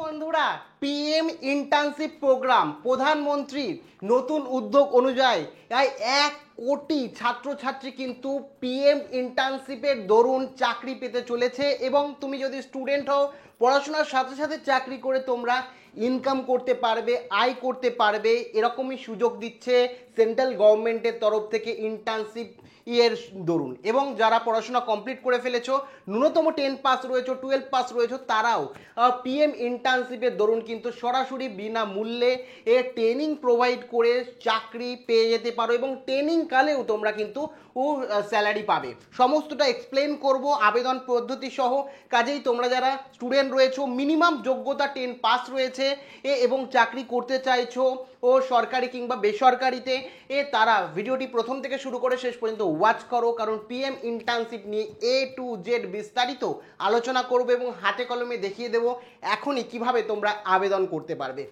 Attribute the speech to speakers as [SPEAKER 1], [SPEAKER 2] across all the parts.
[SPEAKER 1] বন্ধুরা, PM internship programme প্রধানমন্ত্রীর নতুন উদ্যোগ অনুযায়ী 1 কোটি ছাত্রছাত্রী কিন্তু পিএম ইন্টার্নশিপের দরুন চাকরি পেতে চলেছে। এবং তুমি যদি স্টুডেন্ট হও, পড়াশোনার সাথে সাথে চাকরি করে তোমরা ইনকাম করতে পারবে, আয় করতে পারবে, এরকমই সুযোগ দিচ্ছে সেন্ট্রাল গভর্নমেন্টের তরফ থেকে ইন্টার্নশিপ এর দরুন। এবং যারা পড়াশোনা কমপ্লিট করে ফেলেছো, ন্যূনতম 10 পাস রয়েছে, 12 পাস রয়েছে, তারাও পিএম ইন্টার্নশিপের দরুন কিন্তু সরাসরি বিনামূল্যে ট্রেনিং প্রোভাইড করে চাকরি পেয়ে যেতে পারো এবং ট্রেনিং কালেও তোমরা কিন্তু স্যালারি পাবে। সমস্তটা এক্সপ্লেন করব আবেদন পদ্ধতি সহ। কাজেই তোমরা যারা স্টুডেন্ট রয়েছো, মিনিমাম যোগ্যতা 10 পাস রয়েছে এবং চাকরি করতে চাইছো ও সরকারি কিংবা বেসরকারিতে, তারা ভিডিওটি প্রথম থেকে শুরু করে শেষ পর্যন্ত ওয়াচ করো, কারণ পিএম ইন্টার্নশিপ নিয়ে A to Z বিস্তারিত আলোচনা করবো এবং হাতে কলমে দেখিয়ে দেবো এখনই কিভাবে তোমরা আবেদন করতে পারবে।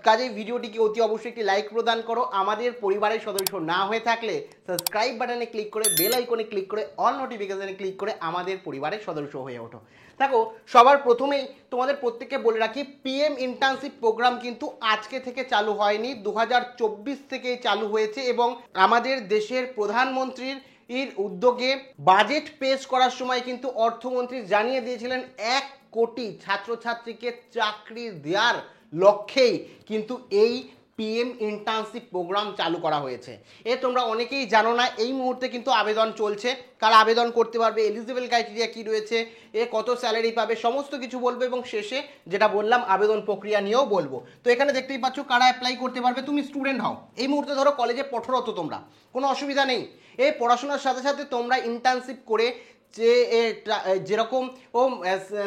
[SPEAKER 1] কাজেই ভিডিওটিকে অতি অবশ্যই একটি লাইক প্রদান করো। আমাদের পরিবারের সদস্য না হয়ে থাকলে সাবস্ক্রাইব বাটনে ক্লিক করে বেল আইকনে ক্লিক করে অল নোটিফিকেশনে ক্লিক করে আমাদের পরিবারের সদস্য হয়ে ওঠো। দেখো, সবার প্রথমেই তোমাদের প্রত্যেককে বলে রাখি, পিএম ইন্টার্নশিপ প্রোগ্রাম কিন্তু আজকে থেকে চালু হয়নি, 2024 থেকেই চালু হয়েছে। এবং আমাদের দেশের প্রধানমন্ত্রীর উদ্যোগে বাজেট পেশ করার সময় কিন্তু অর্থমন্ত্রী জানিয়ে দিয়েছিলেন 1 কোটি ছাত্রছাত্রীকে চাকরি দেওয়ার লক্ষ্যেই কিন্তু এই পিএম ইন্টার্নশিপ প্রোগ্রাম চালু করা হয়েছে। তোমরা অনেকেই জানো না, এই মুহূর্তে কিন্তু আবেদন চলছে, কারা আবেদন করতে পারবে, এলিজিবল ক্রাইটেরিয়া কি রয়েছে, কত স্যালারি পাবে, সমস্ত কিছু বলবো এবং শেষে যেটা বললাম আবেদন প্রক্রিয়া নিয়েও বলবো। তো এখানে দেখতেই পাচ্ছ কারা অ্যাপ্লাই করতে পারবে। তুমি স্টুডেন্ট হও, এই মুহূর্তে ধরো কলেজে পঠরত, তোমরা কোনো অসুবিধা নেই। পড়াশোনার সাথে সাথে তোমরা ইন্টার্নশিপ করে যে যেরকম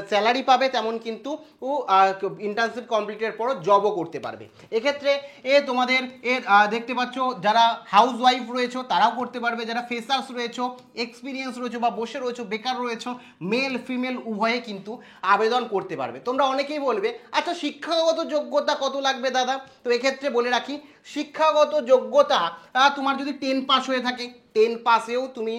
[SPEAKER 1] স্যালারি পাবে তেমন কিন্তু ইন্টার্নশিপ কমপ্লিটের পরও জবও করতে পারবে। এক্ষেত্রে তোমাদের দেখতে পাচ্ছ যারা হাউস ওয়াইফ রয়েছে তারাও করতে পারবে, যারা ফ্রেশার্স রয়েছে, এক্সপিরিয়েন্স রয়েছে বা বসে রয়েছে, বেকার রয়েছে, মেল ফিমেল উভয়ে কিন্তু আবেদন করতে পারবে। তোমরা অনেকেই বলবে, আচ্ছা শিক্ষাগত যোগ্যতা কত লাগবে দাদা? তো এক্ষেত্রে বলে রাখি, শিক্ষাগত যোগ্যতা তোমার যদি 10 পাস হয়ে থাকে, 10 পাসেও তুমি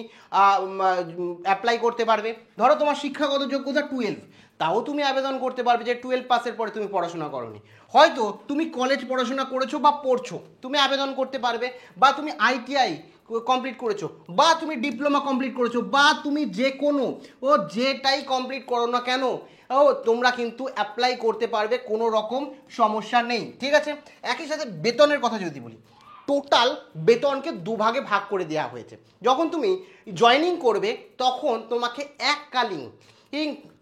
[SPEAKER 1] অ্যাপ্লাই করতে পারবে। ধরো তোমার শিক্ষাগত যোগ্যতা 12, তাও তুমি আবেদন করতে পারবে যে 12 পাসের পরে তুমি পড়াশোনা করোনি, হয়তো তুমি কলেজ পড়াশোনা করেছো বা পড়ছো, তুমি আবেদন করতে পারবে। বা তুমি আইটিআই কমপ্লিট করেছো, বা তুমি ডিপ্লোমা কমপ্লিট করেছো, বা তুমি যে কোনো যেটাই কমপ্লিট করো না কেন, তোমরা কিন্তু অ্যাপ্লাই করতে পারবে, কোনো রকম সমস্যা নেই। ঠিক আছে, একই সাথে বেতনের কথা যদি বলি, টোটাল বেতনকে দুভাগে ভাগ করে দেওয়া হয়েছে। যখন তুমি জয়েনিং করবে তখন তোমাকে এককালীন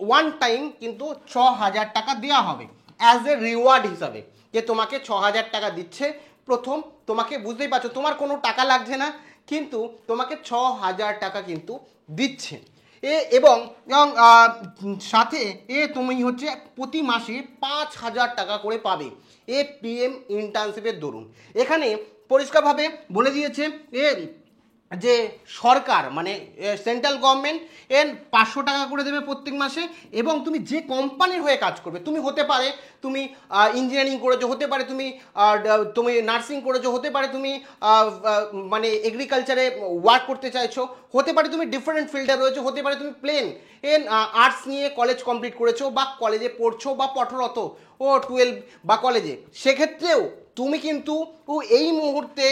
[SPEAKER 1] ওয়ান টাইম কিন্তু 6,000 টাকা দেওয়া হবে অ্যাজ এ রিওয়ার্ড হিসাবে, যে তোমাকে 6,000 টাকা দিচ্ছে প্রথম। তোমাকে বুঝতেই পারছো তোমার কোনো টাকা লাগছে না, কিন্তু তোমাকে 6,000 টাকা কিন্তু দিচ্ছে। এবং সাথে তুমি হচ্ছে প্রতি মাসে 5,000 টাকা করে পাবে পিএম ইন্টার্নশিপের দরুন। এখানে পরিষ্কারভাবে বলে দিয়েছে যে সরকার মানে সেন্ট্রাল গভর্নমেন্ট 500 টাকা করে দেবে প্রত্যেক মাসে। এবং তুমি যে কোম্পানির হয়ে কাজ করবে, তুমি হতে পারে তুমি ইঞ্জিনিয়ারিং করেছো, হতে পারে তুমি নার্সিং করেছো, হতে পারে তুমি মানে এগ্রিকালচারে ওয়ার্ক করতে চাইছো, হতে পারে তুমি ডিফারেন্ট ফিল্ডে রয়েছো, হতে পারে তুমি প্লেন আর্টস নিয়ে কলেজ কমপ্লিট করেছো বা কলেজে পড়ছো বা পঠরত 12 বা কলেজে, সেক্ষেত্রেও তুমি কিন্তু এই মুহূর্তে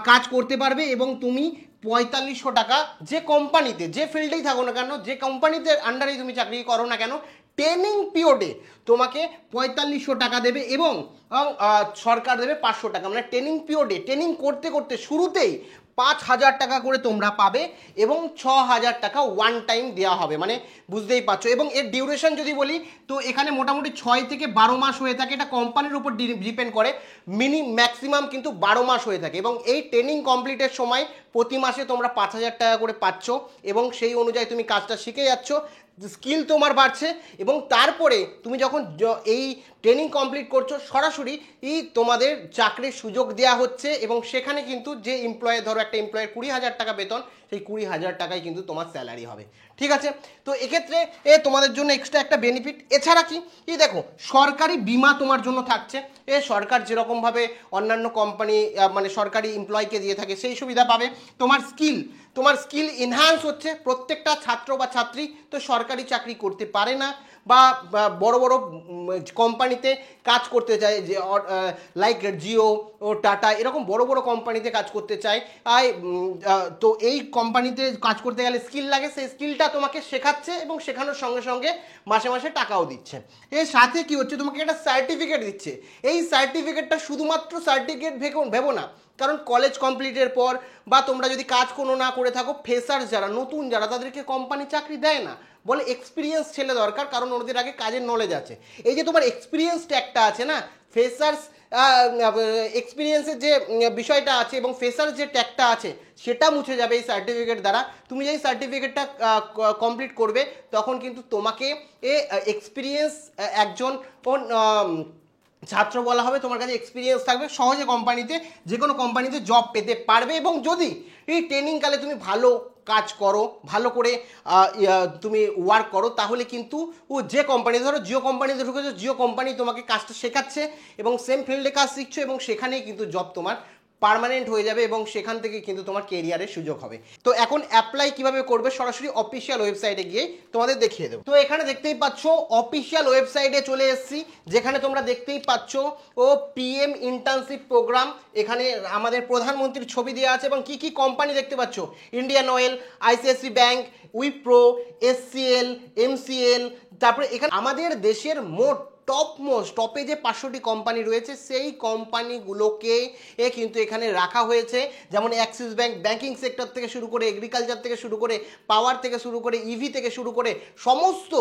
[SPEAKER 1] কাজ করতে পারবে। এবং তুমি 4500 টাকা যে কোম্পানিতে যে ফিল্ডেই থাকো না কেন, যে কোম্পানিতে আন্ডারেই তুমি চাকরি করো না কেন, ট্রেনিং পিরিয়ডে তোমাকে 4500 টাকা দেবে এবং সরকার দেবে 500 টাকা। মানে ট্রেনিং পিরিয়ডে ট্রেনিং করতে করতে শুরুতেই 5,000 টাকা করে তোমরা পাবে এবং 6,000 টাকা ওয়ান টাইম দেওয়া হবে, মানে বুঝতেই পারছো। এবং এর ডিউরেশন যদি বলি, তো এখানে মোটামুটি 6 থেকে 12 মাস হয়ে থাকে, এটা কোম্পানির উপর ডিপেন্ড করে, ম্যাক্সিমাম কিন্তু 12 মাস হয়ে থাকে। এবং এই ট্রেনিং কমপ্লিটের সময় প্রতি মাসে তোমরা 5,000 টাকা করে পাচ্ছ এবং সেই অনুযায়ী তুমি কাজটা শিখে যাচ্ছ, স্কিল তোমার বাড়ছে। এবং তারপরে তুমি যখন এই ট্রেনিং কমপ্লিট করছো, সরাসরি তোমাদের চাকরির সুযোগ দেওয়া হচ্ছে এবং সেখানে কিন্তু যে এমপ্লয়, ধরো একটা এমপ্লয়ের 20,000 টাকা বেতন, সেই 20,000 টাকাই কিন্তু তোমার স্যালারি হবে। ঠিক আছে, তো এক্ষেত্রে তোমাদের জন্য এক্সট্রা একটা বেনিফিট। এছাড়া কি দেখো, সরকারি বীমা তোমার জন্য থাকছে। সরকার যেরকমভাবে অন্যান্য কোম্পানি মানে সরকারি এমপ্লয়কে দিয়ে থাকে, সেই সুবিধা পাবে। তোমার স্কিল এনহ্যান্স হচ্ছে। প্রত্যেকটা ছাত্র বা ছাত্রী তো সরকারি চাকরি করতে পারে না বা বড় বড় কোম্পানিতে কাজ করতে চায়, যে লাইক জিও ও টাটা এরকম বড় বড় কোম্পানিতে কাজ করতে চায়, তো এই কোম্পানিতে কাজ করতে গেলে স্কিল লাগে, সেই স্কিলটা তোমাকে শেখাচ্ছে এবং শেখানোর সঙ্গে সঙ্গে মাসে মাসে টাকাও দিচ্ছে। এর সাথে কি হচ্ছে, তোমাকে একটা সার্টিফিকেট দিচ্ছে। এই সার্টিফিকেটটা শুধুমাত্র সার্টিফিকেট ভেবো না, কারণ কলেজ কমপ্লিটের পর বা তোমরা যদি কাজ কোনো না করে থাকো, ফ্রেশার্স যারা, নতুন যারা, তাদেরকে কোম্পানি চাকরি দেয় না, বলে এক্সপিরিয়েন্স ছেলে দরকার, কারণ ওদের আগে কাজের নলেজ আছে। এই যে তোমার এক্সপিরিয়েন্স ট্যাগটা আছে না, ফ্রেশার্স এক্সপিরিয়েন্সের যে বিষয়টা আছে এবং ফ্রেশার্স যে ট্যাগটা আছে, সেটা মুছে যাবে এই সার্টিফিকেট দ্বারা। তুমি যেই সার্টিফিকেটটা কমপ্লিট করবে, তখন কিন্তু তোমাকে এক্সপিরিয়েন্স একজন ছাত্র বলা হবে, তোমার কাছে এক্সপিরিয়েন্স থাকবে, সহজে কোম্পানিতে, যে কোনো কোম্পানিতে জব পেতে পারবে। এবং যদি এই ট্রেনিংকালে তুমি ভালো কাজ করো, ভালো করে তুমি ওয়ার্ক করো, তাহলে কিন্তু যে কোম্পানি, ধরো জিও কোম্পানিতে ঢুকেছো, জিও কোম্পানি তোমাকে কাজটা শেখাচ্ছে এবং সেম ফিল্ডে কাজ শিখছো, এবং সেখানেই কিন্তু জব তোমার পার্মানেন্ট হয়ে যাবে এবং সেখান থেকে কিন্তু তোমার কেরিয়ারের সুযোগ হবে। তো এখন অ্যাপ্লাই কিভাবে করবে, সরাসরি অফিসিয়াল ওয়েবসাইটে গিয়ে তোমাদের দেখিয়ে দেবো। তো এখানে দেখতেই পাচ্ছ অফিসিয়াল ওয়েবসাইটে চলে এসেছি, যেখানে তোমরা দেখতেই পাচ্ছ পিএম ইন্টার্নশিপ প্রোগ্রাম। এখানে আমাদের প্রধানমন্ত্রীর ছবি দেওয়া আছে এবং কি কি কোম্পানি দেখতে পাচ্ছ, Indian oil, ICICI bank, Wipro, SCL, MCL. তারপরে এখানে আমাদের দেশের মোট টপে যে 500টি কোম্পানি রয়েছে, সেই কোম্পানিগুলোকে কিন্তু এখানে রাখা হয়েছে। যেমন অ্যাক্সিস ব্যাংক, ব্যাংকিং সেক্টর থেকে শুরু করে, এগ্রিকালচার থেকে শুরু করে, পাওয়ার থেকে শুরু করে, ইভি থেকে শুরু করে, সমস্ত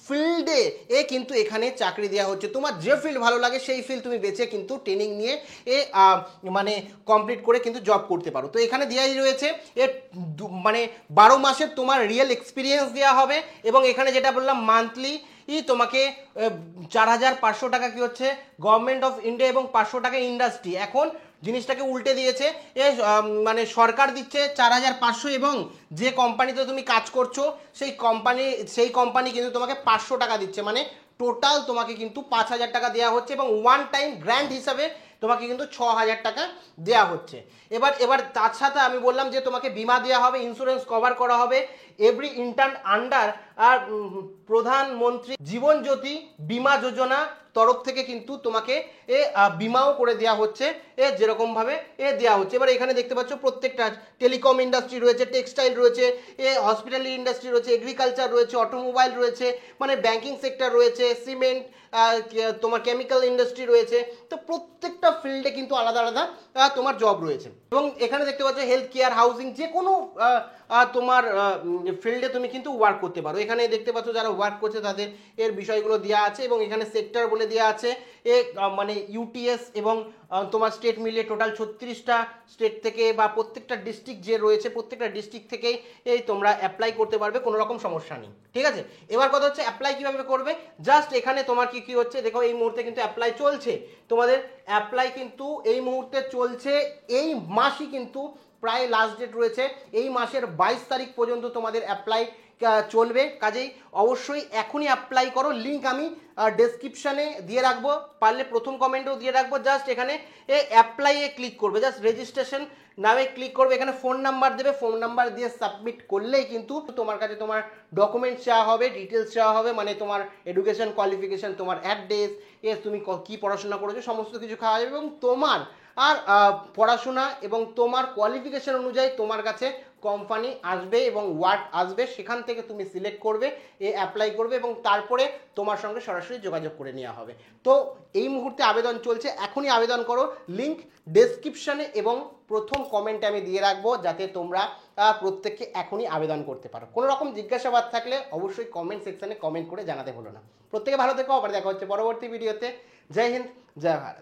[SPEAKER 1] ফিল্ডে কিন্তু এখানে চাকরি দেওয়া হচ্ছে। তোমার যে ফিল্ড ভালো লাগে সেই ফিল্ড তুমি বেছে কিন্তু ট্রেনিং নিয়ে মানে কমপ্লিট করে কিন্তু জব করতে পারো। তো এখানে দেওয়াই রয়েছে মানে 12 মাসের তোমার রিয়েল এক্সপিরিয়েন্স দেওয়া হবে। এবং এখানে যেটা বললাম, মান্থলি তোমাকে 4,500 টাকা কি হচ্ছে গভর্নমেন্ট অফ ইন্ডিয়া এবং 500 টাকা ইন্ডাস্ট্রি। এখন জিনিসটাকে উল্টে দিয়েছে, মানে সরকার দিচ্ছে 4,500 এবং যে কোম্পানিতে তুমি কাজ করছো সেই কোম্পানি কিন্তু তোমাকে 500 টাকা দিচ্ছে, মানে টোটাল তোমাকে কিন্তু 5,000 টাকা দেওয়া হচ্ছে এবং ওয়ান টাইম গ্র্যান্ড হিসাবে তোমাকে কিন্তু 6,000 টাকা দেওয়া হচ্ছে। এবার তার সাথে আমি বললাম যে তোমাকে বিমা দেওয়া হবে, ইন্স্যুরেন্স কভার করা হবে এভরি ইন্টার্ন আন্ডার আর প্রধানমন্ত্রী জীবন জ্যোতি বিমা যোজনা তরফ থেকে কিন্তু তোমাকে বিমাও করে দেওয়া হচ্ছে, যেরকমভাবে দেওয়া হচ্ছে। এবার এখানে দেখতে পাচ্ছ প্রত্যেকটা টেলিকম ইন্ডাস্ট্রি রয়েছে, টেক্সটাইল রয়েছে, হসপিটালিটি ইন্ডাস্ট্রি রয়েছে, এগ্রিকালচার রয়েছে, অটোমোবাইল রয়েছে, মানে ব্যাংকিং সেক্টর রয়েছে, সিমেন্ট, তোমার কেমিক্যাল ইন্ডাস্ট্রি রয়েছে। তো প্রত্যেকটা ফিল্ডে কিন্তু আলাদা আলাদা তোমার জব রয়েছে। এবং এখানে দেখতে পাচ্ছ হেলথ কেয়ার, হাউজিং, যে কোনো তোমার ফিল্ডে তুমি কিন্তু ওয়ার্ক করতে পারো। এখানে দেখতে পাচ্ছ যারা ওয়ার্ক করছে তাদের এর বিষয়গুলো দেওয়া আছে এবং এখানে সেক্টর বলে দেওয়া আছে, মানে ইউটিএস এবং তোমার স্টেট মিলিয়ে টোটাল 36টা স্টেট থেকে বা প্রত্যেকটা ডিস্ট্রিক্ট যে রয়েছে, প্রত্যেকটা ডিস্ট্রিক্ট থেকেই তোমরা অ্যাপ্লাই করতে পারবে, কোনো রকম সমস্যা নেই। ঠিক আছে, এবার কথা হচ্ছে অ্যাপ্লাই কিভাবে করবে। জাস্ট এখানে তোমার কি হচ্ছে দেখো, এই মুহূর্তে কিন্তু অ্যাপ্লাই চলছে, তোমাদের অ্যাপ্লাই কিন্তু এই মুহূর্তে চলছে। এই মাসই কিন্তু প্রায় লাস্ট ডেট রয়েছে, এই মাসের 22 তারিখ পর্যন্ত তোমাদের অ্যাপ্লাই চলবে। কাজেই অবশ্যই এখনই অ্যাপ্লাই করো। লিঙ্ক আমি ডেসক্রিপশানে দিয়ে রাখবো, পারলে প্রথম কমেন্টেও দিয়ে রাখবো। জাস্ট এখানে অ্যাপ্লাইয়ে ক্লিক করবে, জাস্ট রেজিস্ট্রেশন নামে ক্লিক করবে, এখানে ফোন নাম্বার দেবে, ফোন নাম্বার দিয়ে সাবমিট করলেই কিন্তু তোমার কাছে তোমার ডকুমেন্টস চাওয়া হবে, ডিটেলস চাওয়া হবে, মানে তোমার এডুকেশন কোয়ালিফিকেশান, তোমার অ্যাড্রেস, তুমি কী পড়াশোনা করেছো, সমস্ত কিছু খাওয়া যাবে এবং তোমার আর পড়াশোনা এবং তোমার কোয়ালিফিকেশান অনুযায়ী তোমার কাছে কোম্পানি আসবে এবং ওয়ার্ক আসবে, সেখান থেকে তুমি সিলেক্ট করবে, অ্যাপ্লাই করবে এবং তারপরে তোমার সঙ্গে সরাসরি যোগাযোগ করে নেওয়া হবে। তো এই মুহূর্তে আবেদন চলছে, এখনই আবেদন করো। লিঙ্ক ডেসক্রিপশানে এবং প্রথম কমেন্টে আমি দিয়ে রাখবো, যাতে তোমরা প্রত্যেককে এখনই আবেদন করতে পারো। কোনো রকম জিজ্ঞাসাবাদ থাকলে অবশ্যই কমেন্ট সেকশানে কমেন্ট করে জানাতে ভুলো না। প্রত্যেকে ভালো থেকো, আবার দেখা হচ্ছে পরবর্তী ভিডিওতে। জয় হিন্দ, জয় ভারত।